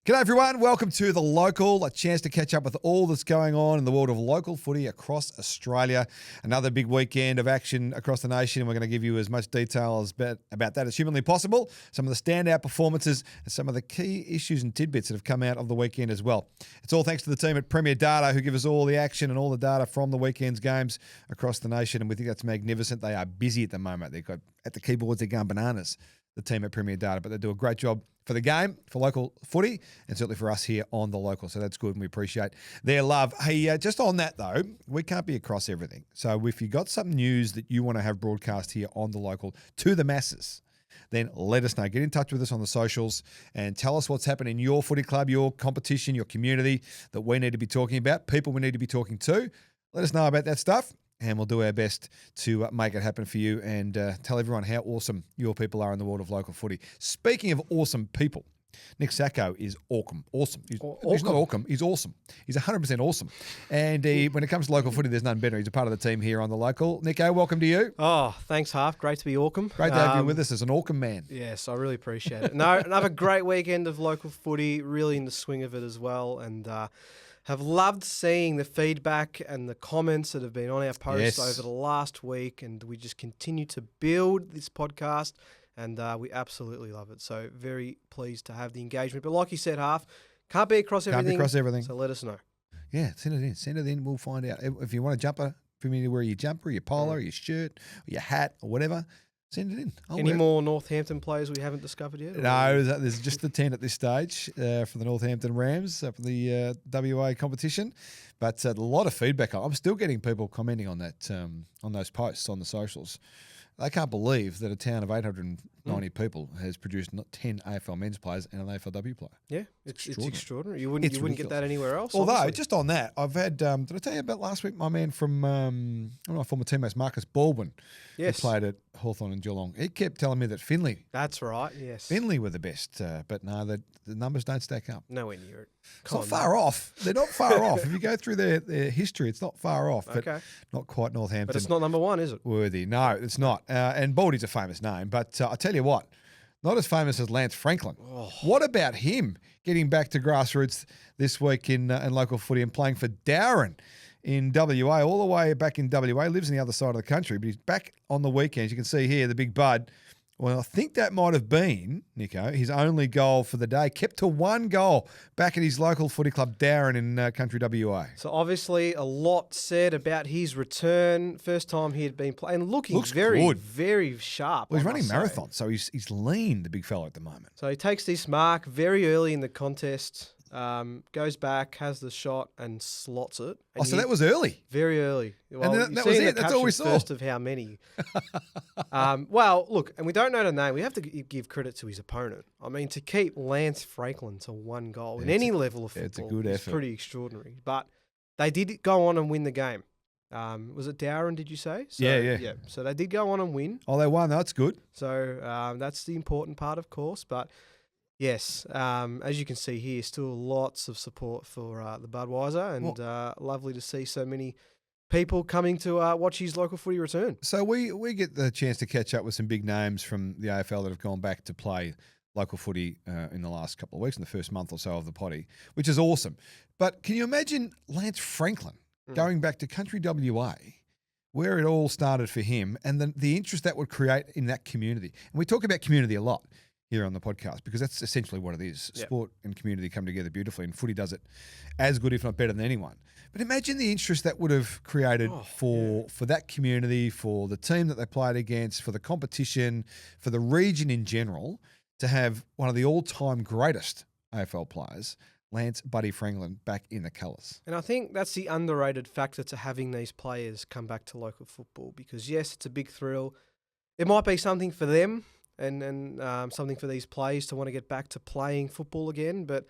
G'day everyone, welcome to The Local, a chance to catch up with all that's going on in the world of local footy across Australia. Another big weekend of action across the nation, and we're going to give you as much detail about that as humanly possible, some of the standout performances and some of the key issues and tidbits that have come out of the weekend as well. It's all thanks to the team at Premier Data who give us all the action and all the data from the weekend's games across the nation, and we think that's magnificent. They are busy at the moment. They've got at the keyboards, they're going bananas, the team at Premier Data, but they do a great job for the game, for local footy, and certainly for us here on The Local. So that's good, and we appreciate their love. Hey, just on that, though, we can't be across everything. So if you got some news that you want to have broadcast here on The Local to the masses, then let us know. Get in touch with us on the socials and tell us what's happening in your footy club, your competition, your community that we need to be talking about, people we need to be talking to. Let us know about that stuff, and we'll do our best to make it happen for you and tell everyone how awesome your people are in the world of local footy. Speaking of awesome people, Nick Sacco is awesome. He's not awesome, he's awesome. He's 100% awesome. And when it comes to local footy, there's none better. He's a part of the team here on The Local. Nico, welcome to you. Oh, thanks, Harf. Great to be Auckland. Great to have you with us as an Auckland man. Yes, I really appreciate it. No, another great weekend of local footy, really in the swing of it as well. And have loved seeing the feedback and the comments that have been on our posts over the last week, and we just continue to build this podcast, and we absolutely love it. So very pleased to have the engagement. But like you said, Harf, can't be across everything. So let us know. Yeah, send it in. Send it in. We'll find out. If you want a jumper, for me to wear your jumper, your polo, your shirt, or your hat, or whatever, send it in. Any more Northampton players we haven't discovered yet? No, there's just the 10 at this stage for the Northampton Rams for the WA competition. But a lot of feedback. I'm still getting people commenting on that, on those posts on the socials. They can't believe that a town of 890 people has produced 10 AFL men's players and an AFLW player. Yeah, it's extraordinary. You wouldn't get that anywhere else. Although, obviously. Just on that, I've had, did I tell you about last week, my man from one of my former teammates, Marcus Baldwin, who played at Hawthorn and Geelong. He kept telling me that Finley. That's right, yes. Finley were the best, but no, the numbers don't stack up. Nowhere near it. It's not far off. They're not far off. If you go through their history, it's not far off, but not quite Northampton. But it's not number one, is it? Worthy. No, it's not. And Baldy's a famous name, but I tell you what, not as famous as Lance Franklin. Oh. What about him getting back to grassroots this week in local footy and playing for Darren in WA, all the way back in WA, lives on the other side of the country, but he's back on the weekends. You can see here the big bud. Well, I think that might have been, Nico, his only goal for the day. Kept to one goal back at his local footy club, Darren, in country WA. So obviously a lot said about his return. First time he had been playing. Looks very good. Very sharp. Well, he's running marathons, so he's lean, the big fella at the moment. So he takes this mark very early in the contest. Goes back, has the shot, and slots it. And so that was early. Very early. Well, and that was it. That's all we saw. First of how many. Well, look, and we don't know the name. We have to give credit to his opponent. I mean, to keep Lance Franklin to one goal in any level of football it's a good effort. Is pretty extraordinary. But they did go on and win the game. Was it Darren, did you say? So, yeah. So they did go on and win. Oh, they won. That's good. So that's the important part, of course. But yes, as you can see here, still lots of support for the Budweiser, and lovely to see so many people coming to watch his local footy return. So we get the chance to catch up with some big names from the AFL that have gone back to play local footy in the last couple of weeks, in the first month or so of the potty, which is awesome. But can you imagine Lance Franklin going back to country WA, where it all started for him, and the interest that would create in that community? And we talk about community a lot here on the podcast because that's essentially what it is. Yep. Sport and community come together beautifully, and footy does it as good, if not better, than anyone. But imagine the interest that would have created for that community, for the team that they played against, for the competition, for the region in general, to have one of the all-time greatest AFL players, Lance Buddy Franklin, back in the colours. And I think that's the underrated factor to having these players come back to local football because, yes, it's a big thrill. It might be something for them and something for these players to want to get back to playing football again, but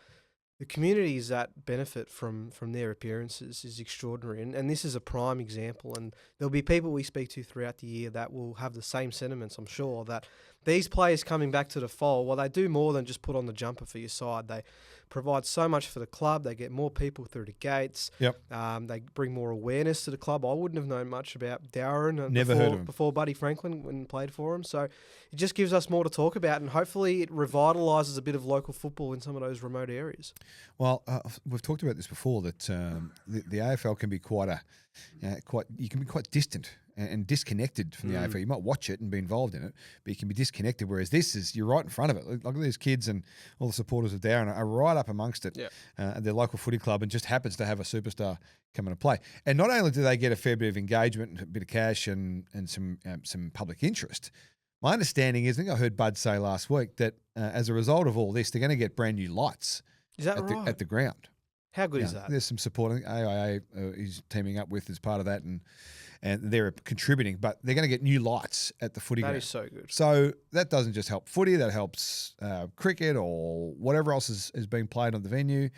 the communities that benefit from their appearances is extraordinary. And this is a prime example. And there'll be people we speak to throughout the year that will have the same sentiments, I'm sure, that these players coming back to the fold, well, they do more than just put on the jumper for your side. They provide so much for the club. They get more people through the gates. Yep. They bring more awareness to the club. I wouldn't have known much about Darren Never heard of him. before Buddy Franklin when he played for him. So it just gives us more to talk about, and hopefully it revitalises a bit of local football in some of those remote areas. Well, we've talked about this before, that the AFL can be you can be quite distant and disconnected from the AFL. You might watch it and be involved in it, but you can be disconnected, whereas you're right in front of it. Look at these kids, and all the supporters of Darren are right up amongst it at their local footy club, and just happens to have a superstar coming to play. And not only do they get a fair bit of engagement and a bit of cash and some public interest, my understanding is, I think I heard Bud say last week, that as a result of all this, they're going to get brand new lights at the ground. How good is that? There's some support. I think AIA is teaming up with as part of that, and they're contributing. But they're going to get new lights at the footy ground. That is so good. So that doesn't just help footy, that helps cricket or whatever else is being played on the venue,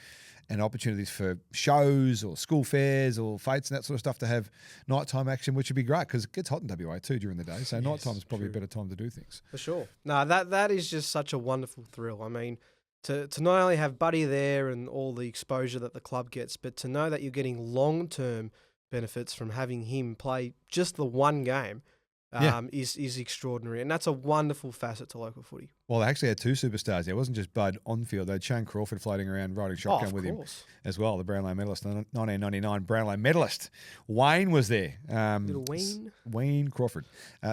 and opportunities for shows or school fairs or fetes and that sort of stuff to have nighttime action, which would be great because it gets hot in WA too during the day. So nighttime is probably a better time to do things. For sure. No, that is just such a wonderful thrill. I mean, to not only have Buddy there and all the exposure that the club gets, but to know that you're getting long-term benefits from having him play just the one game is extraordinary. And that's a wonderful facet to local footy. Well, they actually had two superstars there. It wasn't just Bud on the field. They had Shane Crawford floating around riding shotgun with him as well, the Brownlow medalist, the 1999 Brownlow medalist. Wayne was there. Little Wayne. Wayne Crawford.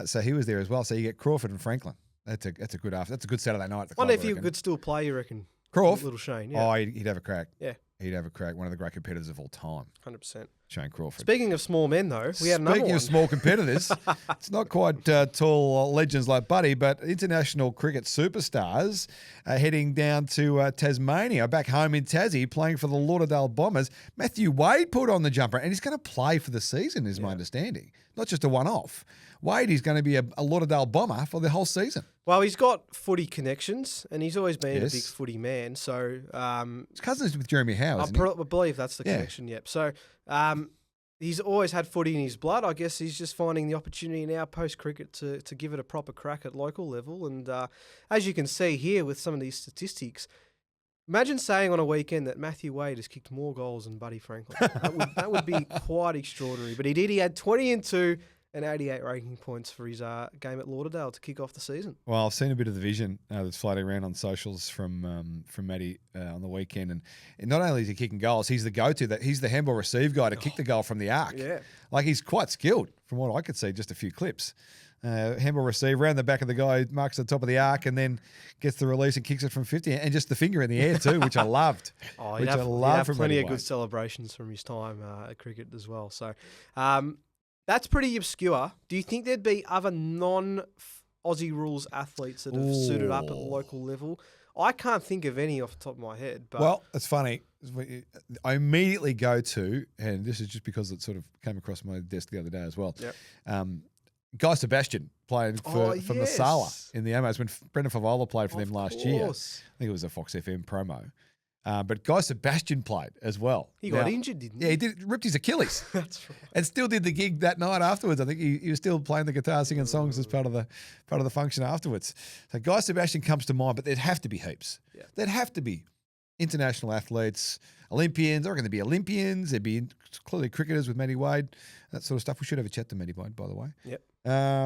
So he was there as well. So you get Crawford and Franklin. That's a good Saturday night at the club. Wonder if he could still play, you reckon? Crawford? Little Shane, yeah. Oh, he'd have a crack. Yeah. He'd have a crack. One of the great competitors of all time. 100%. Shane Crawford. Speaking of small men, though, we had another one. Speaking of small competitors, it's not quite tall legends like Buddy, but international cricket superstars are heading down to Tasmania, back home in Tassie, playing for the Lauderdale Bombers. Matthew Wade put on the jumper, and he's going to play for the season, is my understanding. Not just a one-off. Wade is going to be a Lauderdale Bomber for the whole season. Well, he's got footy connections, and he's always been a big footy man. So his cousin's with Jeremy Howe, isn't he? I believe that's the connection, yep. So he's always had footy in his blood. I guess he's just finding the opportunity now post-cricket to give it a proper crack at local level. And as you can see here with some of these statistics, imagine saying on a weekend that Matthew Wade has kicked more goals than Buddy Franklin. that would be quite extraordinary. But he did. He had 20 and 2 and 88 ranking points for his game at Lauderdale to kick off the season. Well, I've seen a bit of the vision that's floating around on socials from Matty on the weekend, and not only is he kicking goals, he's the go-to. He's the handball receive guy to kick the goal from the arc. Yeah, like he's quite skilled from what I could see. Just a few clips. Handball receive around the back of the guy, marks the top of the arc, and then gets the release and kicks it from 50, and just the finger in the air too, which I loved. He'd have plenty of good celebrations from his time at cricket as well. So. That's pretty obscure. Do you think there'd be other non-Aussie rules athletes that have suited up at the local level? I can't think of any off the top of my head. But well, it's funny. I immediately go to, and this is just because it sort of came across my desk the other day as well. Yep. Guy Sebastian playing for Masala in the Amos when Brendan Favola played for them last year. I think it was a Fox FM promo. But Guy Sebastian played as well. He got injured, didn't he? Yeah, he ripped his Achilles. That's right. And still did the gig that night afterwards. I think he was still playing the guitar, singing songs as part of the function afterwards. So Guy Sebastian comes to mind, but there'd have to be heaps. Yeah. There'd have to be international athletes, Olympians. I reckon there'd be Olympians. There'd be clearly cricketers with Matty Wade, that sort of stuff. We should have a chat to Matty Wade, by the way. Yep.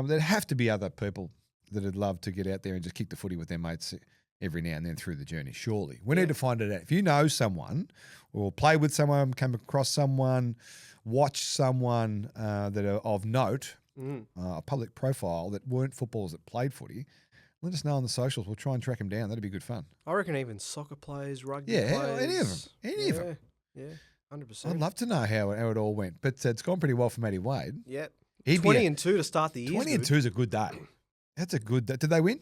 There'd have to be other people that would love to get out there and just kick the footy with their mates every now and then through the journey, surely. We need to find it out. If you know someone or play with someone, come across someone, watch someone that are of note, a public profile that weren't footballers that played footy, let us know on the socials. We'll try and track them down. That'd be good fun. I reckon even soccer players, rugby players. Yeah, any of them. Yeah, 100%. I'd love to know how it all went. But it's gone pretty well for Matty Wade. Yeah. 20 and 2 to start the year. 20 and 2 is a good day. That's a good day. Did they win?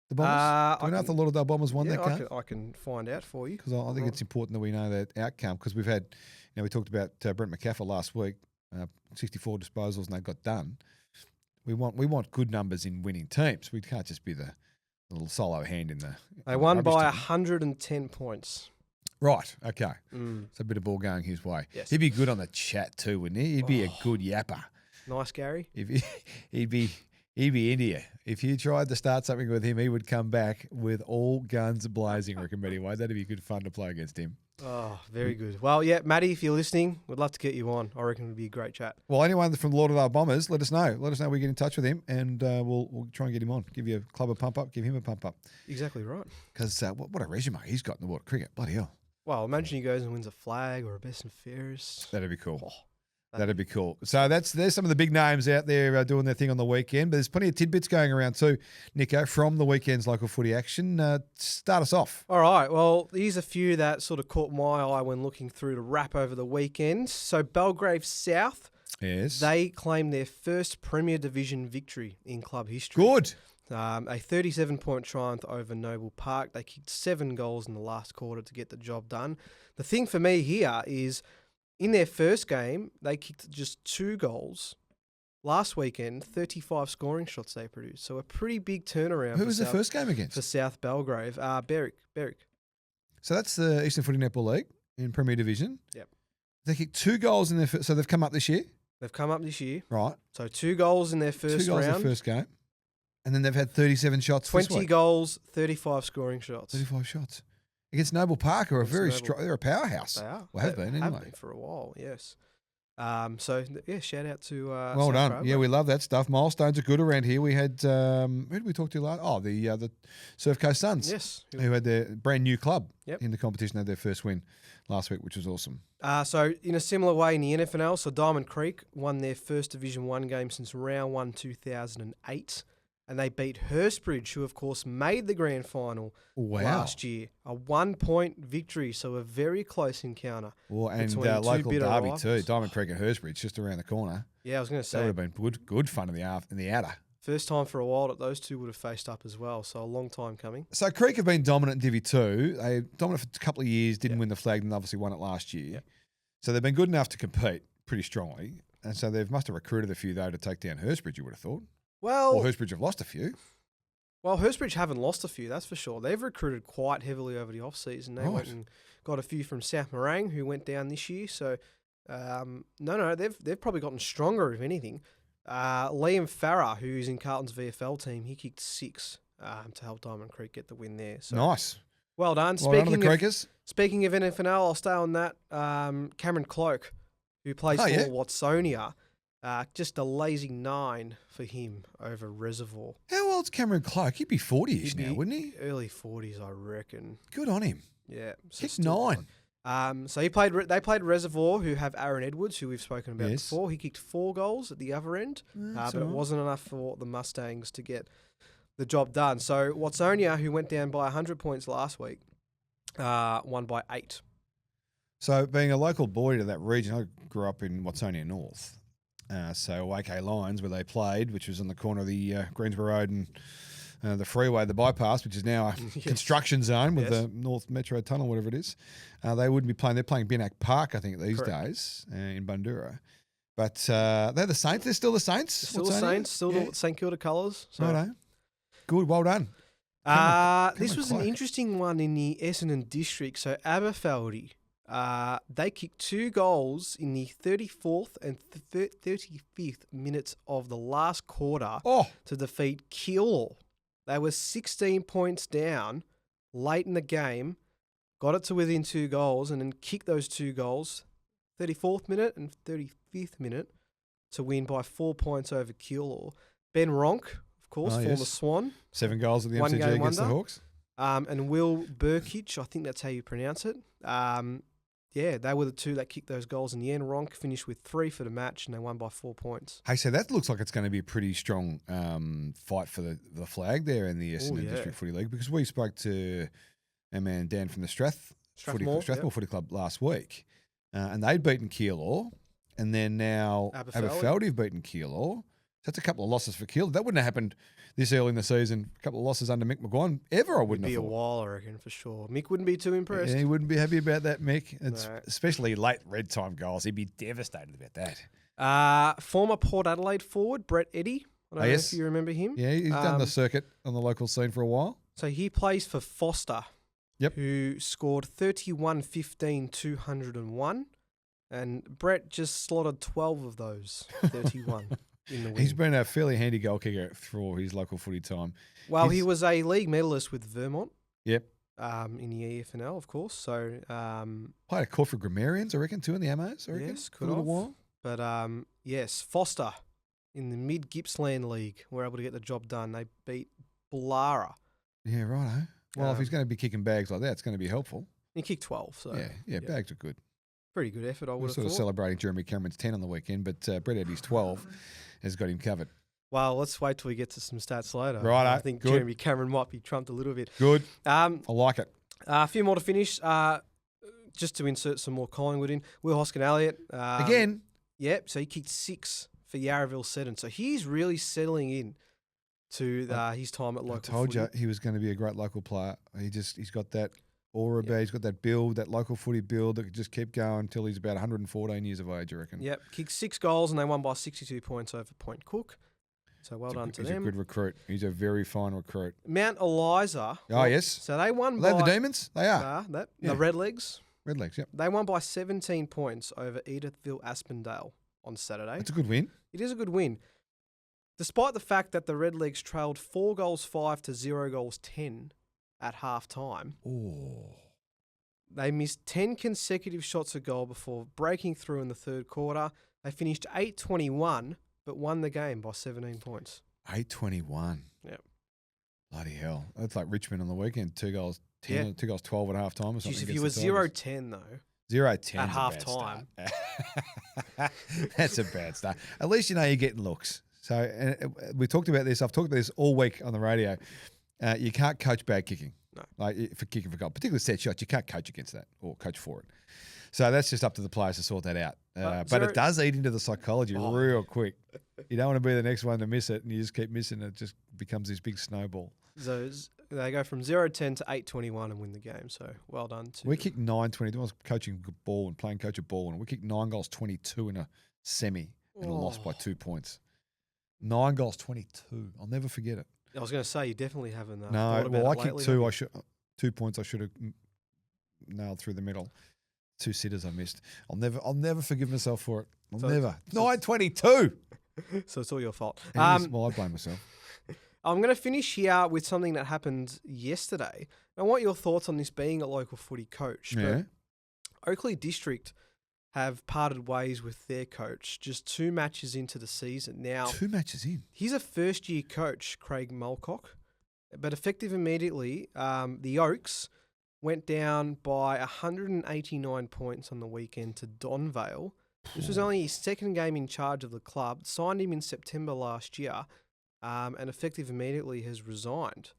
The Bombers? Do we know if the Lauderdale Bombers won that game? I can find out for you. Because I think it's important that we know that outcome, because we've had, we talked about Brent McCaffrey last week, 64 disposals and they got done. We want good numbers in winning teams. We can't just be the little solo hand in the. They won by 110 points. Right. Okay. So a bit of ball going his way. Yes. He'd be good on the chat too, wouldn't he? He'd be a good yapper. Nice, Gary. He'd be He'd be into you. If you tried to start something with him, he would come back with all guns blazing, I reckon, anyway. That'd be good fun to play against him. Oh, very good. Well, yeah, Matty, if you're listening, we'd love to get you on. I reckon it would be a great chat. Well, anyone from the Lauderdale Bombers, let us know. Let us know we get in touch with him, and we'll try and get him on. Give you a club a pump up, give him a pump up. Exactly right. Because what a resume he's got in the world of cricket. Bloody hell. Well, imagine he goes and wins a flag or a best and fairest. That'd be cool. Oh, That'd be cool. So there's some of the big names out there doing their thing on the weekend, but there's plenty of tidbits going around too, Nico, from the weekend's local footy action. Start us off. All right. Well, here's a few that sort of caught my eye when looking through the wrap over the weekend. So Belgrave South, Yes. they claimed their first Premier Division victory in club history. Good. A 37-point triumph over Noble Park. They kicked 7 goals in the last quarter to get the job done. The thing for me here is, in their first game, they kicked just 2 goals. Last weekend, 35 scoring shots they produced. So a pretty big turnaround. Who was the first game against? For South Belgrave. Berwick. So that's the Eastern Footy Netball League in Premier Division. Yep. They kicked 2 goals in their first, so they've come up this year? They've come up this year. Right. So 2 goals in their first 2 goals round. in the first game. And then they've had 37 shots 20 this week. goals, 35 scoring shots. 35 shots. Against Noble Park, who are Against very Noble- strong. They're a powerhouse. They are. Well, have They been anyway. Have been for a while, yes. Shout out to Well South done. Belgrave. Yeah, we love that stuff. Milestones are good around here. We had, who did we talk to last? Oh, the Surf Coast Suns. Yes. Who had their brand new club Yep. in the competition, had their first win last week, which was awesome. So in a similar way in the NFNL, so Diamond Creek won their first Division 1 game since round 1 2008. And they beat Hurstbridge, who, of course, made the grand final last year. A 1-point victory, so a very close encounter. Well, and between two local bitter derby rivals. too. Diamond Creek and Hurstbridge, just around the corner. Yeah, I was going to That say, would have been good fun in the outer. first time for a while that those two would have faced up as well, so a long time coming. So Creek have been dominant in Divi 2. They dominant for a couple of years, didn't Yep. win the flag, and obviously won it last year. Yep. So they've been good enough to compete pretty strongly. And so they must have recruited a few, though, to take down Hurstbridge, you would have thought. Well, Or Hurstbridge have lost a few. Hurstbridge haven't lost a few, that's for sure. They've recruited quite heavily over the off-season. They went and got a few from South Morang, who went down this year. So, they've probably gotten stronger, if anything. Liam Farah, who's in Carlton's VFL team, he kicked 6 to help Diamond Creek get the win there. So Nice. well done. Well done on the Creekers. Speaking of NFNL, I'll stay on that. Cameron Cloak, who plays for Watsonia, just a lazy 9 for him over Reservoir. How old's Cameron Clark? He'd be 40-ish He'd now, be wouldn't he? Early 40s, I reckon. Good on him. Yeah. So Kicked still 9. So they played Reservoir, who have Aaron Edwards, who we've spoken about Yes. before. He kicked 4 goals at the other end, That's but it all right. wasn't enough for the Mustangs to get the job done. So Watsonia, who went down by 100 points last week, won by 8. So being a local boy to that region, I grew up in Watsonia North. So AK Lions, where they played, which was on the corner of the Greensboro Road and the freeway, the bypass, which is now a Yes. construction zone with Yes. the North Metro Tunnel, whatever it is. They wouldn't be playing. They're playing Binnack Park, I think, these Correct. days in Bundura. But they're the Saints. They're still the Saints. Still the Watsonia? Saints, still Yeah. the St Kilda colours. So. Righto. Good, well done. This Cameron was an Clark. interesting one in the Essendon district. So Aberfeldy, they kicked 2 goals in the 34th and 35th minutes of the last quarter Oh, to defeat Keilor. They were 16 points down late in the game, got it to within 2 goals, and then kicked those 2 goals, 34th minute and 35th minute, to win by 4 points over Keilor. Ben Ronk, of course, former yes. Swan. 7 goals at the One MCG game against the wonder. Hawks. And Will Burkich, I think that's how you pronounce it. They were the 2 that kicked those goals in the end. Ronk finished with 3 for the match, and they won by 4 points. Hey, so that looks like it's going to be a pretty strong fight for the flag there in the Essendon yeah. District Footy League, because we spoke to our man Dan from the Strathmore Strathmore Footy Club last week, and they'd beaten Keilor, and then now Aberfeldy have beaten Keilor. So that's a couple of losses for Keilor. That wouldn't have happened this early in the season. A couple of losses under Mick McGuire ever, I wouldn't It'd be have a thought. while, I reckon, for sure. Mick wouldn't be too impressed. Yeah, he wouldn't be happy about that, Mick. It's No. especially late red time goals. He'd be devastated about that. Former Port Adelaide forward, Brett Eddy. I don't know yes. if you remember him. Yeah, he's done the circuit on the local scene for a while. So he plays for Foster, Yep. who scored 31, 15, 201. And Brett just slotted 12 of those 31. in the win. He's been a fairly handy goal kicker for his local footy time. Well, he was a league medalist with Vermont. Yep. In the EFNL, of course. So Played a call for Grammarians, I reckon, too, in the Amos, I reckon. yes, for could a little have. while. But yes, Foster in the Mid Gippsland League were able to get the job done. They beat Bullara. Yeah, righto. Well, if he's going to be kicking bags like that, it's going to be helpful. He kicked 12, so Yeah, bags are good. pretty good effort, I would We're have sort thought. of celebrating Jeremy Cameron's 10 on the weekend, but Brett Eddie's 12 has got him covered. Well, let's wait till we get to some stats later. Righto, I think good. Jeremy Cameron might be trumped a little bit. Good. I A like it. few more to finish. Just to insert some more Collingwood in. Will Hoskin-Elliott. Again, Yep, so he kicked 6 for Yarraville Seddon. So he's really settling in to his time at local I told footy. you he was going to be a great local player. He's got that aura about, he's got that build, that local footy build that could just keep going until he's about 114 years of age, I reckon. Yep, kicked 6 goals and they won by 62 points over Point Cook. So well done to He's them. a good recruit. He's a very fine recruit. Mount Eliza. Oh, yes. So they won Are they by the Demons? They are. the Yeah. Redlegs. Redlegs, yep. They won by 17 points over Edithville Aspendale on Saturday. It's a good win. It is a good win. Despite the fact that the Redlegs trailed 4 goals 5 to 0 goals 10 at half time, Oh. they missed 10 consecutive shots at goal before breaking through in the third quarter. They finished 8-21, but won the game by 17 points. 8-21. Yep. Bloody hell. That's like Richmond on the weekend. 2 goals 10, Yeah. 2 goals 12 at half time or something. Jeez, if against you were the 0-10 though, 0-10 at half-time. That's a bad start. At least you know you're getting looks. So we talked about this. I've talked about this all week on the radio. You can't coach bad kicking. No. Like for kicking for goal, particularly set shots. You can't coach against that or coach for it. So that's just up to the players to sort that out. But it does eat into the psychology real quick. You don't want to be the next one to miss it, and you just keep missing it. It just becomes this big snowball. So they go from 0-10 to 8-21 and win the game. So well done to We kicked 9-22. I was coaching ball and playing coach of ball, and we kicked 9 goals 22 in a semi and lost by 2 points. 9 goals 22. I'll never forget it. I was going to say you definitely haven't. No, thought about well, I it kicked lately, 2. have you? 2 points. I should have nailed through the middle. 2 sitters I missed. I'll never forgive myself for it. Never. 9-22. So it's all your fault. Well, I blame myself. I'm going to finish here with something that happened yesterday. I want your thoughts on this being a local footy coach. Yeah. But Oakley District have parted ways with their coach just 2 matches into the season. Now, 2 matches in. he's a first-year coach, Craig Mulcock, but effective immediately, the Oaks went down by 189 points on the weekend to Donvale. This was only his second game in charge of the club. Signed him in September last year, and effective immediately has resigned.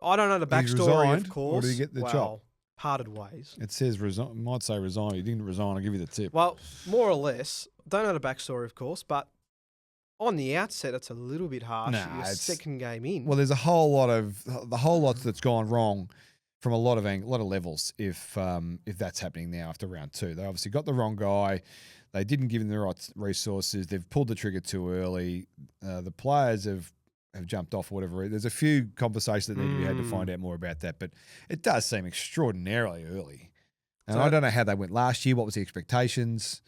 I don't know the He's backstory, resigned, of course. or did he get the job? Parted ways. It says resign. Might say resign. He didn't resign. I'll give you the tip. Well, more or less. Don't know the backstory, of course, but on the outset, it's a little bit harsh. Nah, Your it's- second game in. Well, there's a whole lot that's gone wrong from a lot of levels. If that's happening now after round 2, they obviously got the wrong guy. They didn't give him the right resources. They've pulled the trigger too early. The players have jumped off or whatever. There's a few conversations that need to be had to find out more about that, but it does seem extraordinarily early. And So- I don't know how they went last year. What was the expectations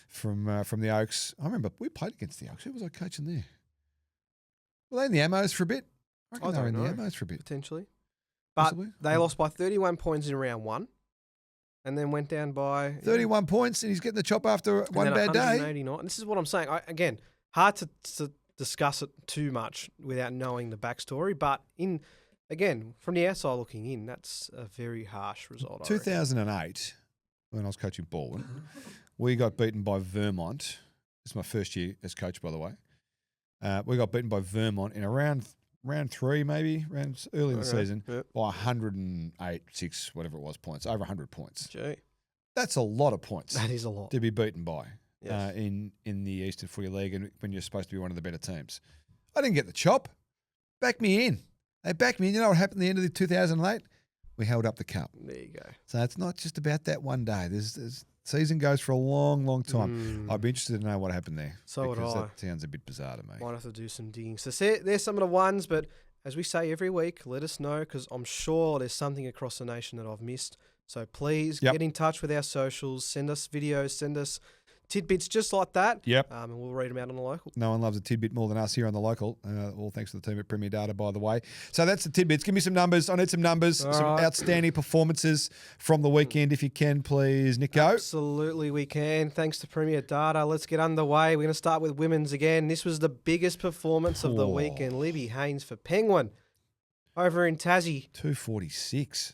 from the Oaks? I remember we played against the Oaks. Who was I coaching there? Were they in the Ammos for a bit? I reckon they were in the Ammos for a bit. Potentially. But Possibly. they lost by 31 points in round 1 and then went down by 31 points, and he's getting the chop after and one then bad day. 189. This is what I'm saying. Again, hard to discuss it too much without knowing the backstory. But from the outside looking in, that's a very harsh result. I reckon. 2008, when I was coaching Baldwin, we got beaten by Vermont. This is my first year as coach, by the way. We got beaten by Vermont in around round 3, maybe, early in the season, Yep. by 108, 6, whatever it was, points, over 100 points. Gee, That's a lot of points that is a lot. to be beaten by Yes. in the Eastern Footy League, and when you're supposed to be one of the better teams. I didn't get the chop. Back me in. They backed me in. You know what happened at the end of the 2008? We held up the cup. There you go. So it's not just about that one day. There's season goes for a long, long time. I'd be interested to know what happened there. So would because I. that sounds a bit bizarre to me. Might have to do some digging. So there's some of the ones, but as we say every week, let us know because I'm sure there's something across the nation that I've missed. So please Yep. get in touch with our socials. Send us videos. Send us tidbits just like that. Yep. And we'll read them out on the local. No one loves a tidbit more than us here on the local. All thanks to the team at Premier Data, by the way. So that's the tidbits. Give me some numbers. I need some numbers. All some right. outstanding performances from the weekend, if you can, please, Nico. Absolutely, we can. Thanks to Premier Data. Let's get underway. We're going to start with women's again. This was the biggest performance of the weekend. Libby Haynes for Penguin over in Tassie. 246.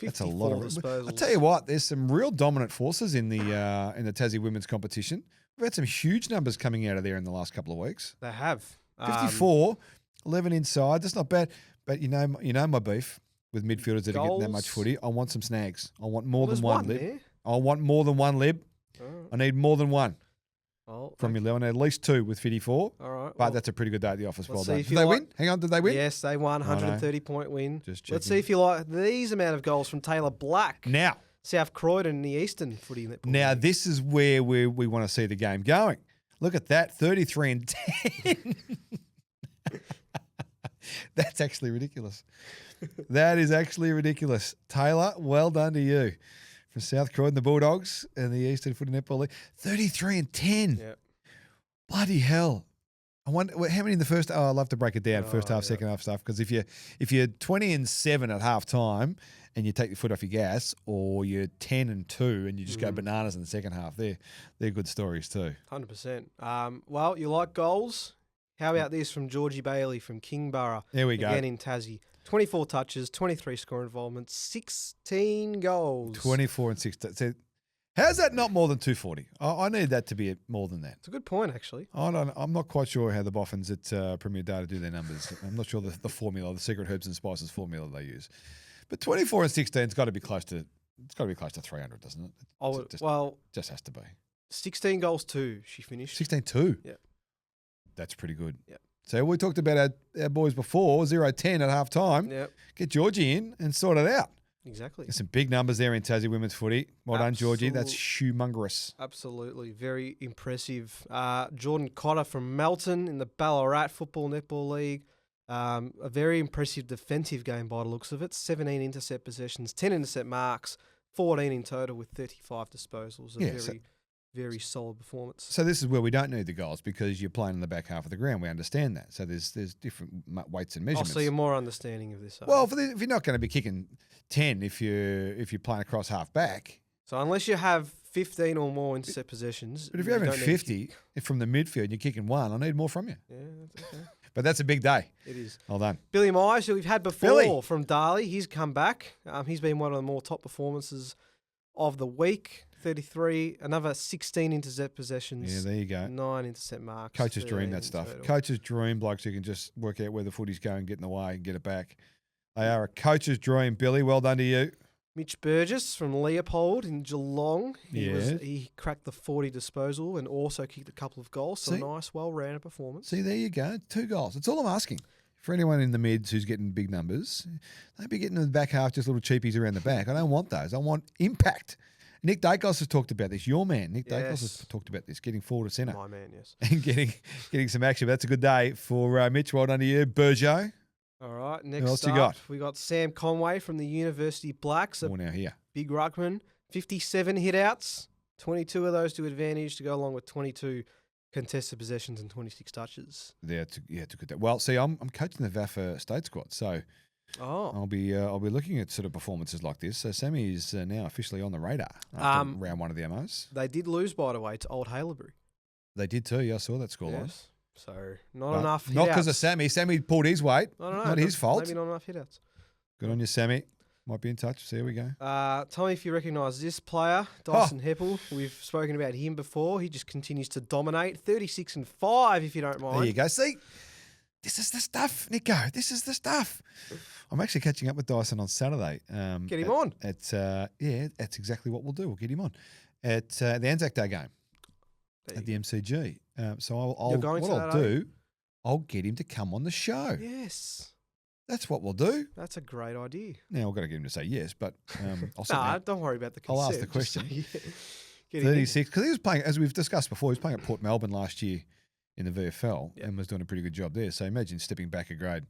That's a 54 lot of disposals. I tell you what, there's some real dominant forces in the Tassie women's competition. We've had some huge numbers coming out of there in the last couple of weeks. They have. 54, 11 inside. That's not bad. But you know my beef with midfielders that are getting that much Goals. footy. I want some snags. I want more than There's one lib. there. I want more than one lib. All right. I need more than one Oh, from you, Leo. I need at least two with 54. all right. But that's a pretty good day at the office. Well let's see done. if Did you they like- win? Hang on, did they win? Yes, they won. 130-point win. Just Let's checking. see if you like these amount of goals from Taylor Black. Now, South Croydon in the Eastern footy. Now, this is where we want to see the game going. Look at that, 33 and 10. That's actually ridiculous. That is actually ridiculous. Taylor, well done to you. From South Croydon, the Bulldogs and the Eastern Footy Netball League. 33 and 10. Yeah. Bloody hell. I wonder how many in the first. Oh, I'd love to break it down, first half, yeah. second half stuff. Because if you're 20 and 7 at half time and you take your foot off your gas, or you're 10 and 2 and you just go bananas in the second half, they're good stories too. 100%. Well, you like goals? How about this from Georgie Bailey from Kingborough? There we go. Again in Tassie. 24 touches, 23 score involvements, 16 goals. 24 and 6. So how's that not more than 240? I need that to be more than that. It's a good point, actually. I'm not quite sure how the boffins at Premier Data do their numbers. I'm not sure the formula, the secret herbs and spices formula they use. But 24 and 16's got to be close to 300, doesn't it? Just has to be. 16 goals too, she finished. 16-2. Yeah. That's pretty good. Yeah. So we talked about our boys before, 0-10 at half time. Yep, Get Georgie in and sort it out. exactly. There's some big numbers there in Tassie women's footy. Well done, Georgie. That's humongous. Absolutely. Very impressive. Jordan Cotter from Melton in the Ballarat Football Netball League. A very impressive defensive game by the looks of it. 17 intercept possessions, 10 intercept marks, 14 in total with 35 disposals. Very solid performance. So this is where we don't need the goals because you're playing in the back half of the ground. We understand that. So there's different weights and measurements. So you're more understanding of this. Well, if you're not going to be kicking 10 if you're playing across half back. So unless you have 15 or more intercept possessions. But if you're having 50 from the midfield and you're kicking one, I need more from you. Yeah, that's okay. But that's a big day. It is. Well done. Billy Myers, who we've had before Billy. from Darley, he's come back. He's been one of the more top performances of the week. 33, another 16 intercept possessions. Yeah, there you go. 9 intercept marks. Coaches dream 13 that in stuff. total. Coaches dream blokes who can just work out where the footy's going, get in the way and get it back. They are a coach's dream, Billy. Well done to you. Mitch Burgess from Leopold in Geelong. Yeah. He cracked the 40 disposal and also kicked a couple of goals. So See? nice, well-rounded performance. See, there you go. 2 goals. That's all I'm asking. For anyone in the mids who's getting big numbers, don't be getting in the back half just little cheapies around the back. I don't want those. I want impact. Nick Dacos has talked about this. Your man, Nick Dacos, has talked about this, getting forward to centre. My man, yes. And getting some action. That's a good day for Mitch. Well done to you. Burjo. All right, next else you up, got? we got Sam Conway from the University Blacks, a All now here. big ruckman, 57 hit-outs, 22 of those to advantage to go along with 22 contested possessions and 26 touches. Yeah, it's a good day. Well, see, I'm coaching the VAFA state squad, so I'll be looking at sort of performances like this. So Sammy is now officially on the radar after round 1 of the MOs. They did lose, by the way, to Old Haileybury. They did too. Yeah, I saw that scoreline. Yes. So not enough. Not because of hit-outs. Sammy. Sammy pulled his weight. I don't know. Not his fault. Maybe not enough hit-outs. Good on you, Sammy. Might be in touch. See, here we go. Tell me if you recognise this player, Dyson Heppel. We've spoken about him before. He just continues to dominate. 36 and 5, if you don't mind. There you go. See, this is the stuff, Nico. This is the stuff. I'm actually catching up with Dyson on Saturday. Get him on. That's exactly what we'll do. We'll get him on at the Anzac Day game at the MCG. So You're going to that, are you? I'll get him to come on the show. Yes. That's what we'll do. That's a great idea. Now I've got to get him to say yes, but I'll Nah, don't worry about the consent. I'll ask the Just question. say, yeah. Get him in. 36 because he was playing, as we've discussed before. He was playing at Port Melbourne last year in the VFL Yep. and was doing a pretty good job there. So imagine stepping back a grade.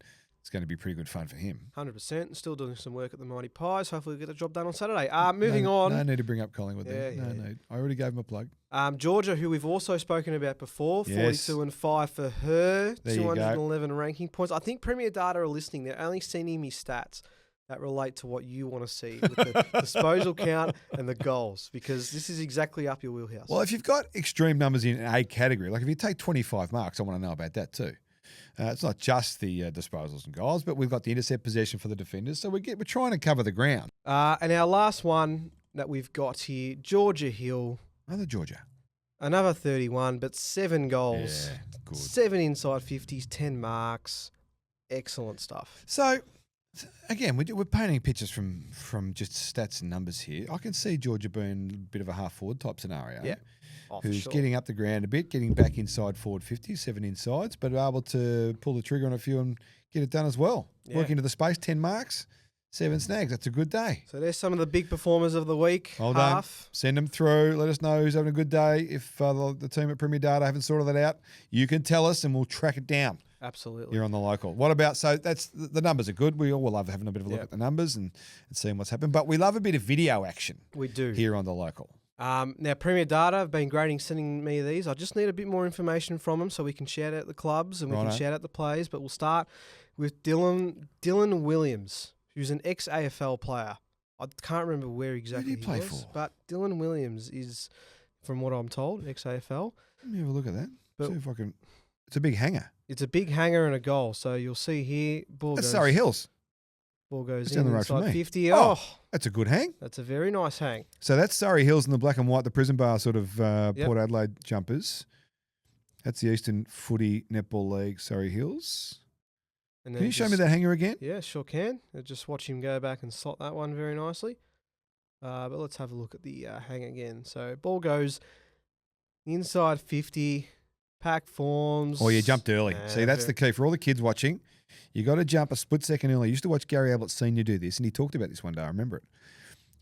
it's going to be pretty good fun for him. 100%. Still doing some work at the Mighty Pies. Hopefully we'll get the job done on Saturday. Moving on. No need to bring up Collingwood there. Yeah, No yeah. need. I already gave him a plug. Georgia, who we've also spoken about before, Yes. 42-5 for her, There you go. 211 ranking points. I think Premier Data are listening. They're only sending me stats that relate to what you want to see with the disposal count and the goals, because this is exactly up your wheelhouse. Well, if you've got extreme numbers in a category, like if you take 25 marks, I want to know about that too. It's not just the disposals and goals, but we've got the intercept possession for the defenders. So we're trying to cover the ground. And our last one that we've got here, Georgia Hill. Another Georgia. Another 31, but 7 goals. Yeah, good. 7 inside 50s, 10 marks. Excellent stuff. So, again, we're painting pictures from just stats and numbers here. I can see Georgia being a bit of a half-forward type scenario. Yeah. Oh, for who's sure. getting up the ground a bit, getting back inside forward 50, 7 insides, but able to pull the trigger on a few and get it done as well. Yeah. Work into the space, 10 marks, 7 snags. That's a good day. So there's some of the big performers of the week. Well done. Harf. Send them through. Let us know who's having a good day. If the team at Premier Data haven't sorted that out, you can tell us and we'll track it down. Absolutely. You're on the local. What about, so that's the numbers are good. We all love having a bit of a look Yep. at the numbers and seeing what's happened. But we love a bit of video action We do. here on the local. Now, Premier Data have been great in sending me these. I just need a bit more information from them so we can shout out the clubs and we Righto. can shout out the players. But we'll start with Dylan Williams, who's an ex-AFL player. I can't remember where exactly he play was, for? but Dylan Williams is, from what I'm told, ex-AFL. Let me have a look at that. But- See if I can. It's a big hanger. It's a big hanger and a goal. So you'll see here, ball That's goes, Surrey Hills. ball goes Just in down the road from inside me. 50. Oh. Oh, That's a good hang. that's a very nice hang. So that's Surrey Hills in the black and white, the prison bar sort of Yep. Port Adelaide jumpers. That's the Eastern Footy Netball League, Surrey Hills. And Can then you show me just- that hanger again? Yeah, sure can. Just watch him go back and slot that one very nicely. But let's have a look at the hang again. So ball goes inside 50, pack forms. Oh, you jumped early. Yeah, See, that's the key for all the kids watching. You got to jump a split second early. I used to watch Gary Ablett Senior do this, and he talked about this one day. I remember it.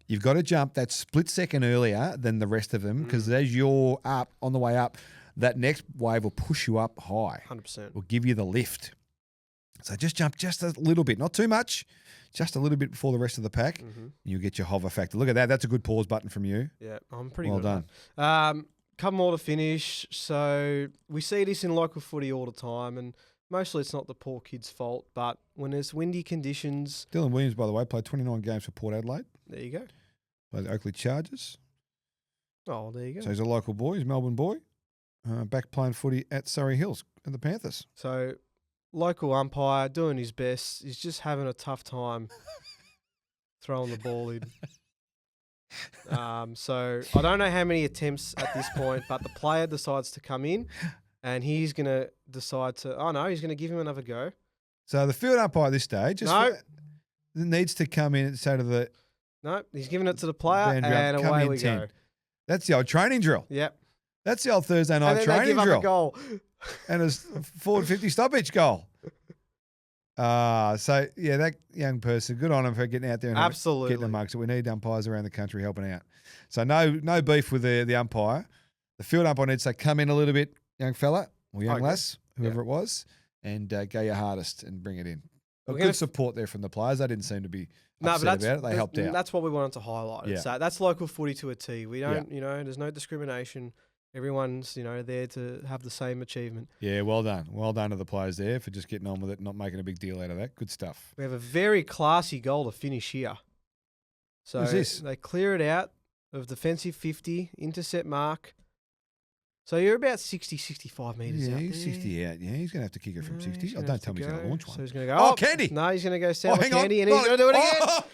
You've got to jump that split second earlier than the rest of them because as you're up on the way up, that next wave will push you up high. 100%. Will give you the lift. So just jump just a little bit, not too much, just a little bit before the rest of the pack. Mm-hmm. You'll get your hover factor. Look at that. That's a good pause button from you. Yeah, I'm pretty Well good at that. Couple more to finish. So we see this in local footy all the time, and mostly it's not the poor kids' fault, but when there's windy conditions, Dylan Williams, by the way, played 29 games for Port Adelaide. there you go. Played the Oakley Chargers. Oh, there you go. So he's a local boy. He's a Melbourne boy. Back playing footy at Surrey Hills and the Panthers. So, local umpire doing his best. He's just having a tough time throwing the ball in. So, I don't know how many attempts at this point, but the player decides to come in and he's going to decide to, he's going to give him another go. So the field umpire at this stage needs to come in and say to the No, he's giving it to the player Van Drum, and come away in we 10. go. That's the old training drill. Yep. That's the old Thursday And night then they training give up drill. a goal. And it's forward 50 stoppage goal. So yeah, that young person, good on him for getting out there and Absolutely. getting amongst it. We need umpires around the country helping out. So no beef with the umpire. The field umpire needs to say, come in a little bit, young fella or young Okay. lass, whoever it was, and go your hardest and bring it in. But We're good gonna- support there from the players. They didn't seem to be No, upset but about it. They helped out. That's what we wanted to highlight. Yeah. So that's local footy to a T. We don't, there's no discrimination. Everyone's, there to have the same achievement. Yeah, well done. Well done to the players there for just getting on with it, not making a big deal out of that. Good stuff. We have a very classy goal to finish here. So Who's this? they clear it out of defensive 50, intercept mark. So you're about 60, 65 metres Yeah, out he's there. 60 out. Yeah, he's going to have to kick it from No, 60. he's Oh, gonna don't have tell me he's going to go. launch So one. he's going to go. Oh, Candy. No, he's going to go Sour hang on. Candy, and he's going to do it again. Oh,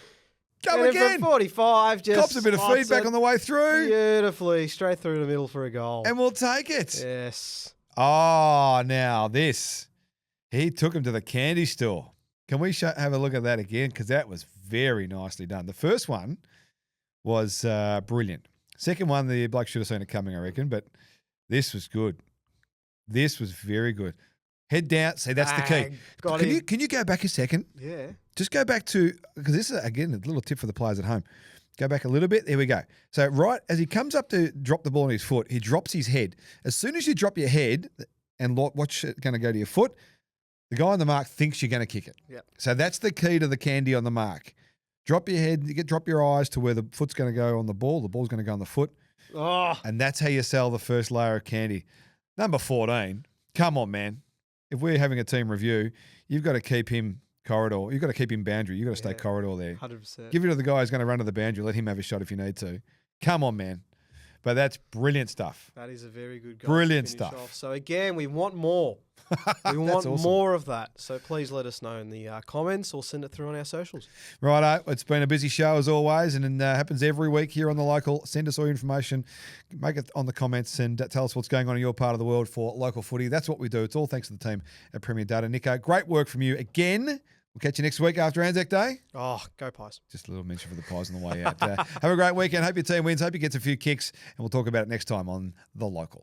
come And then again. from 45, just Cops a bit of slots feedback it on the way through, beautifully straight through the middle for a goal. and we'll take it. Yes. Oh, now this. He took him to the candy store. Can we have a look at that again? Because that was very nicely done. The first one was brilliant. Second one, the bloke should have seen it coming, I reckon, but this was good. This was very good. Head down. See, that's the key. Got Can him. you go back a second? Yeah. Just go back to, because this is, again, a little tip for the players at home. Go back a little bit. There we go. So right as he comes up to drop the ball on his foot, he drops his head. As soon as you drop your head and watch it going to go to your foot, The guy on the mark thinks you're going to kick it. Yep. So that's the key to the candy on the mark. Drop your head, drop your eyes to where the foot's going to go on the ball. The ball's going to go on the foot. Oh, And that's how you sell the first layer of candy. Number 14. Come on, man. If we're having a team review, you've got to keep him corridor. You've got to keep him boundary. You've got to stay corridor there. 100%. Give it to the guy who's going to run to the boundary. Let him have a shot if you need to. Come on, man. But that's brilliant stuff. That is a very good goal. Brilliant to finish stuff. off. So again, we want more. We want awesome. more of that. So please let us know in the comments or send it through on our socials. Righto, it's been a busy show as always, and it happens every week here on The Local. Send us all your information, make it on the comments, and tell us what's going on in your part of the world for local footy. That's what we do. It's all thanks to the team at Premier Data. Nico, great work from you again. We'll catch you next week after Anzac Day. Oh, go Pies. Just a little mention for the Pies on the way out. Have a great weekend. Hope your team wins. Hope you get a few kicks, and we'll talk about it next time on The Local.